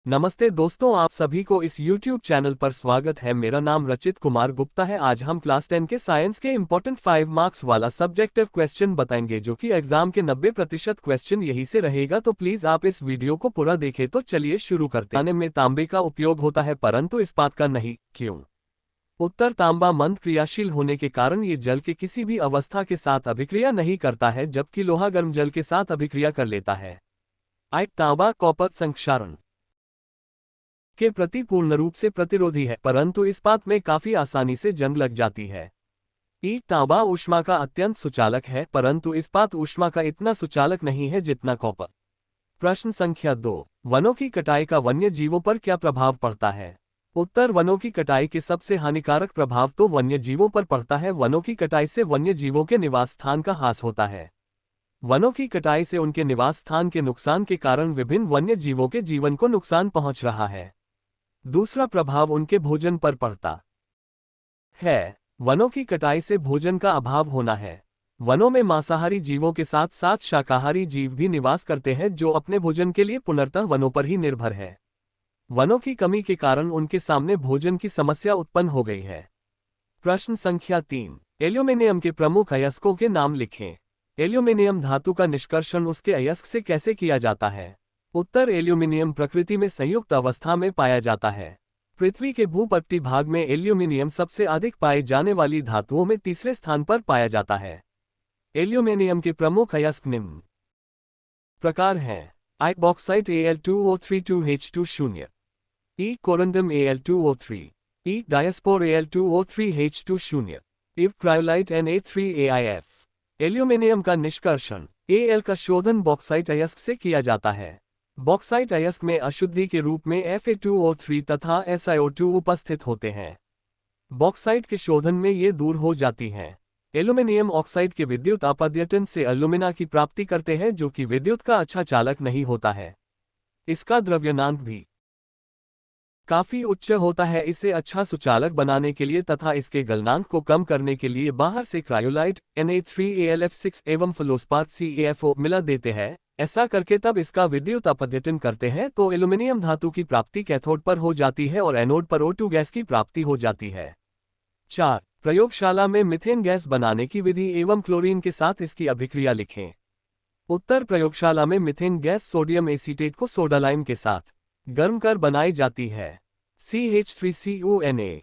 नमस्ते दोस्तों, आप सभी को इस YouTube चैनल पर स्वागत है। मेरा नाम रचित कुमार गुप्ता है। आज हम क्लास 10 के साइंस के इम्पोर्टेंट 5 मार्क्स वाला सब्जेक्टिव क्वेश्चन बताएंगे, जो कि एग्जाम के 90% क्वेश्चन यही से रहेगा। तो प्लीज आप इस वीडियो को पूरा देखें। तो चलिए शुरू करते हैं। बनाने में तांबे का उपयोग होता है, परंतु इस्पात का नहीं। क्यों? उत्तर, तांबा मंद क्रियाशील होने के कारण ये जल के किसी भी अवस्था के साथ अभिक्रिया नहीं करता है, जबकि लोहा गर्म जल के साथ अभिक्रिया कर लेता है। तांबा कॉपर संक्षारण के प्रति पूर्ण रूप से प्रतिरोधी है, परंतु इस्पात में काफी आसानी से जंग लग जाती है। तांबा ऊष्मा का अत्यंत सुचालक है, परंतु इस्पात ऊष्मा का इतना सुचालक नहीं है जितना कॉपर। प्रश्न संख्या 2, वनों की कटाई का वन्य जीवों पर क्या प्रभाव पड़ता है? उत्तर, वनों की कटाई के सबसे हानिकारक प्रभाव तो वन्य जीवों पर पड़ता है। वनों की कटाई से वन्य जीवों के निवास स्थान का ह्रास होता है। वनों की कटाई से उनके निवास स्थान के नुकसान के कारण विभिन्न वन्य जीवों के जीवन को नुकसान पहुंच रहा है। दूसरा प्रभाव उनके भोजन पर पड़ता है। वनों की कटाई से भोजन का अभाव होना है। वनों में मांसाहारी जीवों के साथ साथ शाकाहारी जीव भी निवास करते हैं, जो अपने भोजन के लिए पुनर्तः वनों पर ही निर्भर है। वनों की कमी के कारण उनके सामने भोजन की समस्या उत्पन्न हो गई है। प्रश्न संख्या 3, एल्यूमीनियम के प्रमुख अयस्कों के नाम लिखें। एल्यूमीनियम धातु का निष्कर्षण उसके अयस्क से कैसे किया जाता है? उत्तर, एल्यूमीनियम प्रकृति में संयुक्त अवस्था में पाया जाता है। पृथ्वी के भूपट्टी भाग में एल्यूमीनियम सबसे अधिक पाए जाने वाली धातुओं में तीसरे स्थान पर पाया जाता है। एल्यूमीनियम के प्रमुख अयस्क निम्न प्रकार हैं। Bauxite Al2O32H20, corundum Al2O3, diaspore Al2O3H20, cryolite Na3AIF। Aluminium का निष्कर्षण Al का शोधन बॉक्साइट अयस्क से किया जाता है। बॉक्साइट अयस्क में अशुद्धि के रूप में Fa2O3 तथा SiO2 उपस्थित होते हैं। बॉक्साइट के शोधन में ये दूर हो जाती हैं। एल्यूमीनियम ऑक्साइड के विद्युत अपघटन से एल्यूमिना की प्राप्ति करते हैं, जो कि विद्युत का अच्छा चालक नहीं होता है। इसका द्रव्यनांक भी काफी उच्च होता है। इसे अच्छा सुचालक बनाने के लिए तथा इसके गलनांक को कम करने के लिए बाहर से क्रायोलाइट Na3AlF6 एवं फ्लोस्पार CaFO मिला देते हैं। ऐसा करके तब इसका विद्युत अपघटन करते हैं तो एल्यूमीनियम धातु की प्राप्ति कैथोड पर हो जाती है और एनोड पर O2 गैस की प्राप्ति हो जाती है। 4, प्रयोगशाला में मीथेन गैस बनाने की विधि एवं क्लोरीन के साथ इसकी अभिक्रिया लिखें। उत्तर, प्रयोगशाला में मीथेन गैस सोडियम एसीटेट को सोडा लाइम के साथ गर्म कर बनाई जाती है। CH3CONa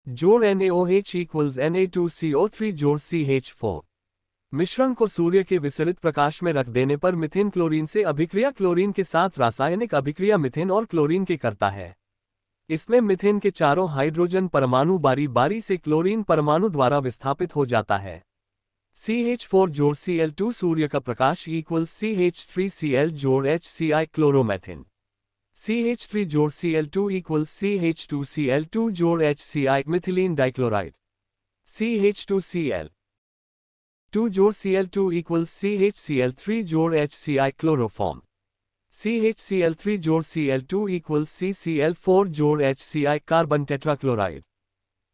जोड़ NaOH इक्वल्स Na2CO3 जोड़ CH4। मिश्रण को सूर्य के विसरित प्रकाश में रख देने पर मीथेन क्लोरीन से अभिक्रिया क्लोरीन के साथ रासायनिक अभिक्रिया मीथेन और क्लोरीन के करता है। इसमें मीथेन के चारों हाइड्रोजन परमाणु बारी बारी से क्लोरीन परमाणु द्वारा विस्थापित हो जाता है। CH4 जोड़ Cl2 सूर्य का प्रकाश इक्वल CH3Cl जोड़ HCl क्लोरोमेथिन। CH3 जोड़ Cl2 इक्वल CH2Cl2 जोड़ HCl मिथिलीन डाइक्लोराइड। CH2Cl 2 जोड़ Cl2 इक्वल CHCl3 जोड़ HCl क्लोरोफॉर्म। CHCl3 जोड़ Cl2 इक्वल CCl4 जोड़ HCl कार्बन टेट्राक्लोराइड।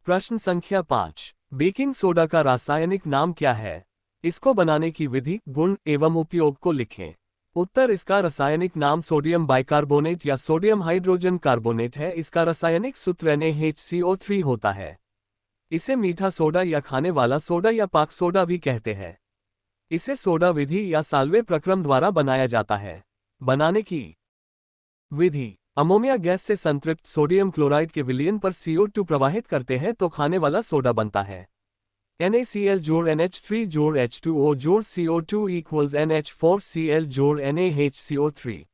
प्रश्न संख्या 5, बेकिंग सोडा का रासायनिक नाम क्या है? इसको बनाने की विधि, गुण एवं उपयोग को लिखें। उत्तर, इसका रासायनिक नाम सोडियम बाइकार्बोनेट या सोडियम हाइड्रोजन कार्बोनेट है। इसका रासायनिक सूत्र NaHCO3 होता है। इसे मीठा सोडा या खाने वाला सोडा या पाक सोडा भी कहते हैं। इसे सोडा विधि या साल्वे प्रक्रम द्वारा बनाया जाता है। बनाने की विधि, अमोनिया गैस से संतृप्त सोडियम क्लोराइड के विलयन पर CO2 प्रवाहित करते हैं तो खाने वाला सोडा बनता है। NaCl जोड़ NH3 जोड़ H2O जोड़ CO2 इक्वल्स NH4Cl जोड़ NaHCO3।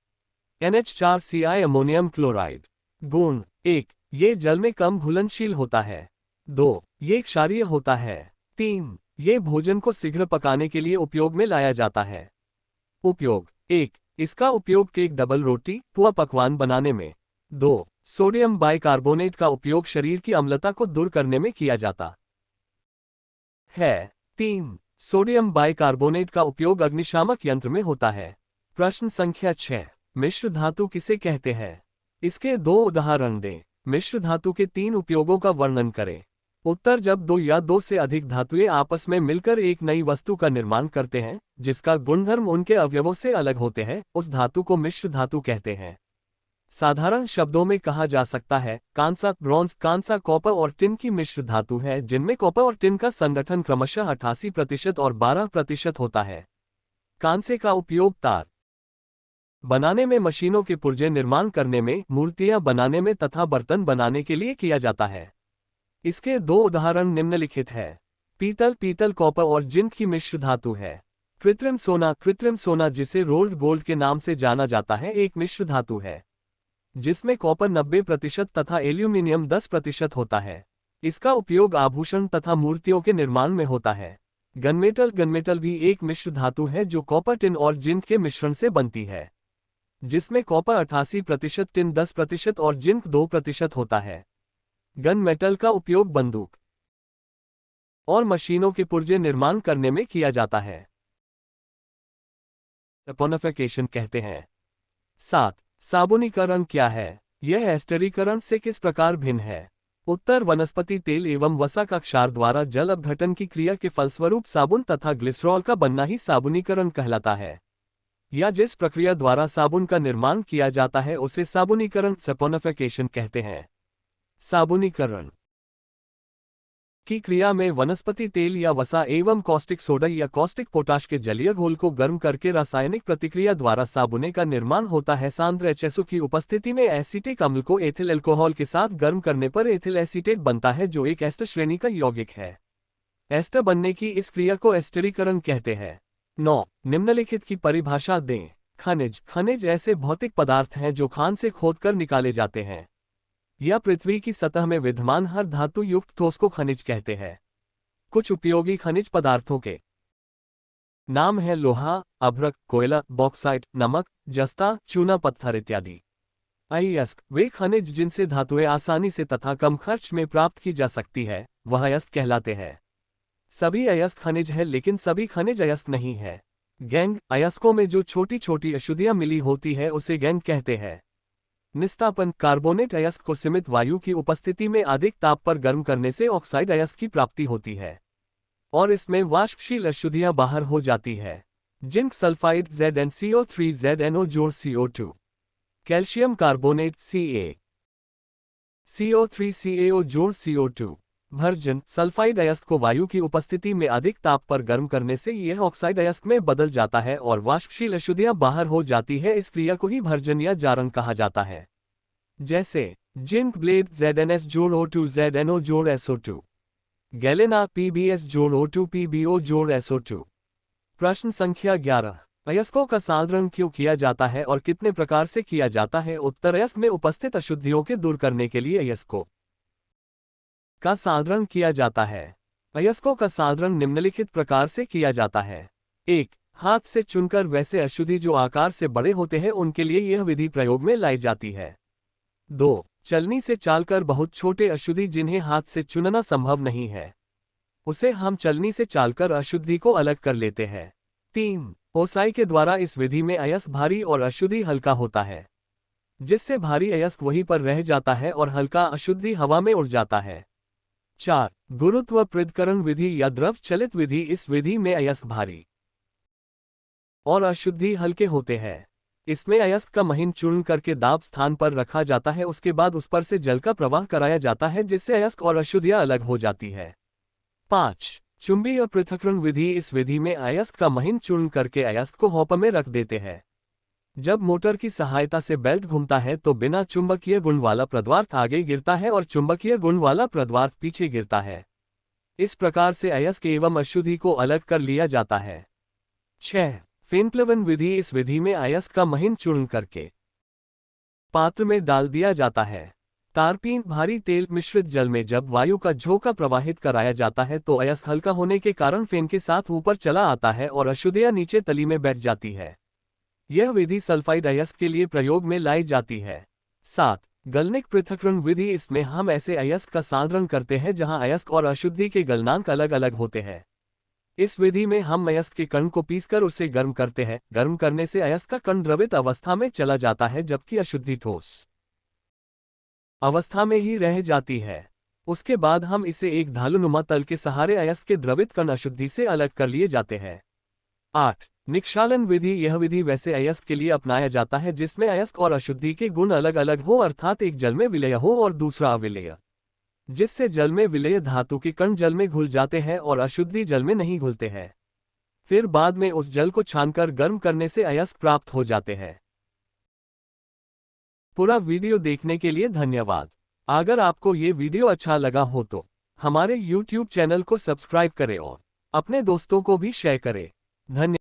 NH4Ci ammonium chloride. गुण, 1, ये जल में कम घुलनशील होता है। 2, ये क्षारीय होता है। 3, ये भोजन को शीघ्र पकाने के लिए उपयोग में लाया जाता है। उपयोग, 1, इसका उपयोग केक, डबल रोटी, पुआ पकवान बनाने में। 2, सोडियम बाइकार्बोनेट का उपयोग शरीर की अम्लता को दूर करने में किया जाता है। 3, सोडियम बाइकार्बोनेट का उपयोग अग्निशामक यंत्र में होता है। प्रश्न संख्या 6, मिश्र धातु किसे कहते हैं? इसके 2 उदाहरण दें। मिश्र धातु के 3 उपयोगों का वर्णन करें। उत्तर, जब 2 या 2 से अधिक धातुएं आपस में मिलकर एक नई वस्तु का निर्माण करते हैं, जिसका गुणधर्म उनके अवयवों से अलग होते हैं, उस धातु को मिश्र धातु कहते हैं। साधारण शब्दों में कहा जा सकता है, कांसा, ब्रॉन्ज, कांसा, कॉपर और टिन की मिश्र धातु है जिनमें कॉपर और टिन का संगठन क्रमशः 88% और 12% होता है। कांसे का उपयोग तार बनाने में, मशीनों के पुर्जे निर्माण करने में, मूर्तियां बनाने में तथा बर्तन बनाने के लिए किया जाता है। इसके दो उदाहरण निम्नलिखित है। पीतल, पीतल कॉपर और जिंक की मिश्र धातु है। कृत्रिम सोना, कृत्रिम सोना जिसे रोल्ड गोल्ड के नाम से जाना जाता है, एक मिश्र धातु है जिसमें कॉपर 90% तथा एल्यूमिनियम 10% होता है। इसका उपयोग आभूषण तथा मूर्तियों के निर्माण में होता है। गनमेटल, गनमेटल भी एक मिश्र धातु है जो कॉपर, टिन और जिंक के मिश्रण से बनती है, जिसमें कॉपर 88%, टिन 10% और जिंक 2% होता है। गन मेटल का उपयोग बंदूक और मशीनों के पुर्जे निर्माण करने में किया जाता है। सैपोनिफिकेशन कहते हैं। 7. साबुनीकरण क्या है? यह एस्टरीकरण से किस प्रकार भिन्न है? उत्तर, वनस्पति तेल एवं वसा का क्षार द्वारा जल अपघटन की क्रिया के फलस्वरूप साबुन तथा ग्लिसरॉल का बनना ही साबुनीकरण कहलाता है, या जिस प्रक्रिया द्वारा साबुन का निर्माण किया जाता है उसे साबुनीकरण, सैपोनिफिकेशन कहते हैं। साबुनीकरण की क्रिया में वनस्पति तेल या वसा एवं कॉस्टिक सोडा या कॉस्टिक पोटाश के जलीय घोल को गर्म करके रासायनिक प्रतिक्रिया द्वारा साबुने का निर्माण होता है। सांद्र HSO की उपस्थिति में एसीटिक अम्ल को एथिल अल्कोहल के साथ गर्म करने पर एथिल एसीटेट बनता है जो एक एस्टर श्रेणी का यौगिक है। एस्टर बनने की इस क्रिया को एस्टरीकरण कहते हैं। 9. निम्नलिखित की परिभाषा दें। खनिज, खनिज ऐसे भौतिक पदार्थ हैं जो खान से खोदकर निकाले जाते हैं या पृथ्वी की सतह में विद्यमान हर धातु युक्त ठोस को खनिज कहते हैं। कुछ उपयोगी खनिज पदार्थों के नाम हैं लोहा, अभ्रक, कोयला, बॉक्साइट, नमक, जस्ता, चूना पत्थर इत्यादि। अयस्क, वे खनिज जिनसे धातुएं आसानी से तथा कम खर्च में प्राप्त की जा सकती है, वह अयस्क कहलाते हैं। सभी अयस्क खनिज है लेकिन सभी खनिज अयस्क नहीं है। गैंग, अयस्कों में जो छोटी छोटी अशुद्धियां मिली होती है उसे गैंग कहते हैं। निस्तापन, कार्बोनेट अयस्क को सीमित वायु की उपस्थिति में अधिक ताप पर गर्म करने से ऑक्साइड अयस्क की प्राप्ति होती है और इसमें वाष्पशील अशुद्धियां बाहर हो जाती है। जिंक सल्फाइड, ZnCO3 ZnO जोड़ CO2। Calcium carbonate, CO3 CaO जोड़ CO2। भर्जन, सल्फाइड अयस्क को वायु की उपस्थिति में अधिक ताप पर गर्म करने से यह ऑक्साइड अयस्क में बदल जाता है और वाष्पशील अशुद्धियां बाहर हो जाती है। इस क्रिया को ही भर्जन या जारण कहा जाता है। जैसे जिंक ब्लेड, ZnS जोड़ O2 ZnO जोड़ SO2। गैलेना, PbS जोड़ O2 PbO जोड़ SO2। प्रश्न संख्या 11। अयस्कों का सांद्रण क्यों किया जाता है और कितने प्रकार से किया जाता है? उत्तर, अयस्क में उपस्थित अशुद्धियों के दूर करने के लिए अयस्कों का सांद्रण किया जाता है। अयस्कों का सांद्रण निम्नलिखित प्रकार से किया जाता है। 1. हाथ से चुनकर वैसे अशुद्धि जो आकार से बड़े होते हैं उनके लिए यह विधि प्रयोग में लाई जाती है। 2. चलनी से चालकर बहुत छोटे अशुद्धि जिन्हें हाथ से चुनना संभव नहीं है, उसे हम चलनी से चालकर अशुद्धि को अलग कर लेते हैं। 3. ओसाई के द्वारा इस विधि में अयस्क भारी और अशुद्धि हल्का होता है, जिससे भारी अयस्क वहीं पर रह जाता है और हल्का अशुद्धि हवा में उड़ जाता है। 4. गुरुत्व पृथक्करण विधि या द्रव चलित विधि, इस विधि में अयस्क भारी और अशुद्धि हल्के होते हैं। इसमें अयस्क का महीन चूर्ण करके दाब स्थान पर रखा जाता है, उसके बाद उस पर से जल का प्रवाह कराया जाता है जिससे अयस्क और अशुद्धियां अलग हो जाती है। 5. चुंबकीय पृथक्करण विधि, इस विधि में अयस्क का महीन चूर्ण करके अयस्क को हॉपर में रख देते हैं। जब मोटर की सहायता से बेल्ट घूमता है तो बिना चुंबकीय गुण वाला पदार्थ आगे गिरता है और चुंबकीय गुण वाला पदार्थ पीछे गिरता है। इस प्रकार से अयस्क एवं अशुद्धि को अलग कर लिया जाता है। 6. फेन प्लवन विधि, इस विधि में अयस्क का महीन चूर्ण करके पात्र में डाल दिया जाता है। तारपीन, भारी तेल मिश्रित जल में जब वायु का झोंका प्रवाहित कराया जाता है तो अयस्क हल्का होने के कारण फेन के साथ ऊपर चला आता है और अशुद्धियां नीचे तली में बैठ जाती है। यह विधि सल्फाइड अयस्क के लिए प्रयोग में लाई जाती है। 7. गलनिक पृथक्करण विधि, इसमें हम ऐसे अयस्क का सांद्रण करते हैं जहां अयस्क और अशुद्धि के गलनांक अलग अलग होते हैं। इस विधि में हम अयस्क के कण को पीसकर उसे गर्म करते हैं। गर्म करने से अयस्क का कण द्रवित अवस्था में चला जाता है जबकि अशुद्धि ठोस अवस्था में ही रह जाती है। उसके बाद हम इसे एक ढालुनुमा तल के सहारे अयस्क के द्रवित कण अशुद्धि से अलग कर लिए जाते हैं। 8. निक्षालन विधि, यह विधि वैसे अयस्क के लिए अपनाया जाता है जिसमें अयस्क और अशुद्धि के गुण अलग अलग हो, अर्थात एक जल में विलय हो और दूसरा अविलय, जिससे जल में विलय धातु के कण जल में घुल जाते हैं और अशुद्धि जल में नहीं घुलते हैं। फिर बाद में उस जल को छानकर गर्म करने से अयस्क प्राप्त हो जाते हैं। पूरा वीडियो देखने के लिए धन्यवाद। अगर आपको ये वीडियो अच्छा लगा हो तो हमारे YouTube चैनल को सब्सक्राइब करें और अपने दोस्तों को भी शेयर करें। धन्यवाद।